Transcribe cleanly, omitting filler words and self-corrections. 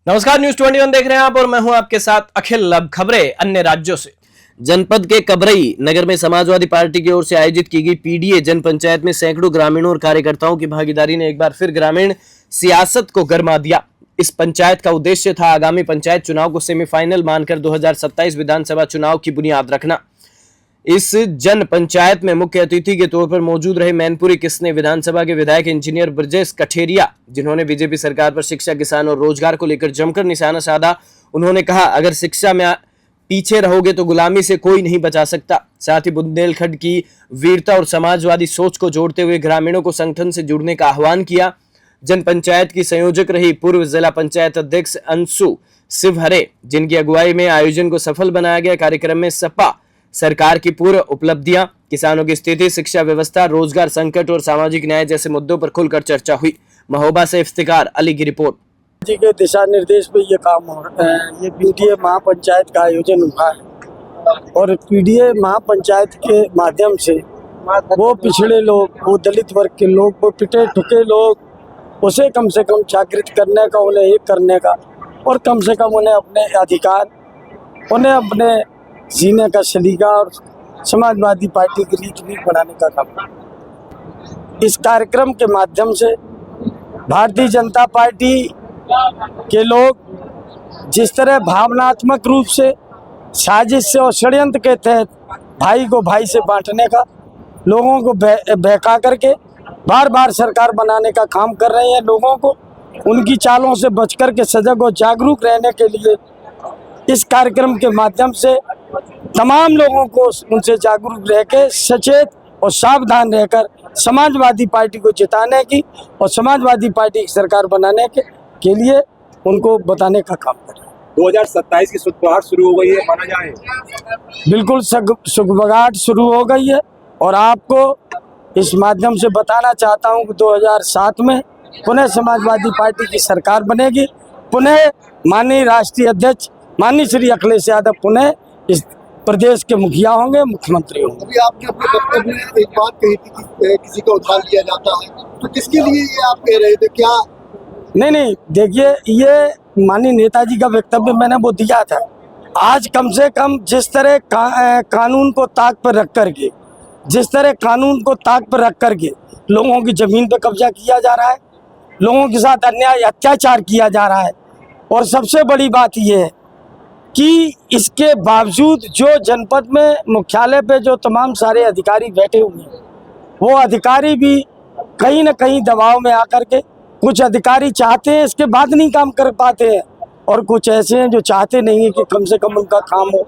नमस्कार, न्यूज 21 देख रहे हैं आप और मैं हूं आपके साथ अखिल। अब खबरें अन्य राज्यों से। जनपद के कबरई नगर में समाजवादी पार्टी की ओर से आयोजित की गई पीडीए जन पंचायत में सैकड़ों ग्रामीणों और कार्यकर्ताओं की भागीदारी ने एक बार फिर ग्रामीण सियासत को गरमा दिया। इस पंचायत का उद्देश्य था आगामी पंचायत चुनाव को सेमीफाइनल मानकर 2027 विधानसभा चुनाव की बुनियाद रखना। इस जन पंचायत में मुख्य अतिथि के तौर पर मौजूद रहे मैनपुरी किस्ने विधानसभा के विधायक इंजीनियर ब्रजेश कठेरिया, जिन्होंने बीजेपी सरकार पर शिक्षा, किसान और रोजगार को लेकर जमकर निशाना साधा। उन्होंने कहा, अगर शिक्षा में पीछे रहोगे तो गुलामी से कोई नहीं बचा सकता। साथ ही बुंदेलखंड की वीरता और समाजवादी सोच को जोड़ते हुए ग्रामीणों को संगठन से जुड़ने का आह्वान किया। जन पंचायत की संयोजक रही पूर्व जिला पंचायत अध्यक्ष अंशु शिवहरे, जिनकी अगुवाई में आयोजन को सफल बनाया गया। कार्यक्रम में सपा सरकार की पूर्व उपलब्धियां, किसानों की स्थिति, शिक्षा व्यवस्था, रोजगार संकट और सामाजिक न्याय जैसे मुद्दों पर खुलकर चर्चा हुई। महोबा से इफ्तिकार अली की रिपोर्ट। जी के दिशा निर्देश पे ये काम हो रहा है। ये पीडीए महापंचायत का आयोजन हुआ है और पीडीए महापंचायत के माध्यम से वो पिछड़े लोग, वो दलित वर्ग के लोग, वो पिटे ठुके लोग, उसे कम से कम जागृत करने का, उन्हें एक करने का और कम से कम उन्हें अपने अधिकार, उन्हें अपने जीने का सलीका और समाजवादी पार्टी की रीत भी बढ़ाने का काम। इस कार्यक्रम के माध्यम से भारतीय जनता पार्टी के लोग जिस तरह भावनात्मक रूप से साजिश से और षड्यंत्र के तहत भाई को भाई से बांटने का, लोगों को बहका करके बार बार सरकार बनाने का काम कर रहे हैं, लोगों को उनकी चालों से बचकर के सजग और जागरूक रहने के लिए इस कार्यक्रम के माध्यम से तमाम लोगों को उनसे जागरूक रह के सचेत और सावधान रहकर समाजवादी पार्टी को जिताने की और समाजवादी पार्टी की सरकार बनाने के लिए उनको बताने का काम करें। 2027 की सुगबुगाहट शुरू हो गई है, माना जाए। बिल्कुल सुगबुगाहट शुरू हो गई है और आपको इस माध्यम से बताना चाहता हूं कि 2007 में पुनः समाजवादी पार्टी की सरकार बनेगी। पुनः माननीय राष्ट्रीय अध्यक्ष माननीय श्री अखिलेश यादव पुनः इस प्रदेश के मुखिया होंगे, मुख्यमंत्री होंगे। अभी आपने अपने वक्तव्य में एक बात कही थी कि किसी का उधार लिया जाता है, तो किसके लिए ये आप कह रहे थे? क्या नहीं, देखिए, ये माननीय नेताजी का वक्तव्य मैंने वो दिया था। आज कम से कम जिस तरह कानून को ताक पर रख करके, जिस तरह कानून को ताक पर रख करके लोगों की जमीन पर कब्जा किया जा रहा है, लोगों के साथ अन्याय अत्याचार किया जा रहा है, और सबसे बड़ी बात यह है कि इसके बावजूद जो जनपद में मुख्यालय पे जो तमाम सारे अधिकारी बैठे हुए हैं, वो अधिकारी भी कहीं ना कहीं दबाव में आकर के, कुछ अधिकारी चाहते हैं इसके बाद नहीं काम कर पाते हैं और कुछ ऐसे हैं जो चाहते नहीं है कि कम से कम उनका काम हो।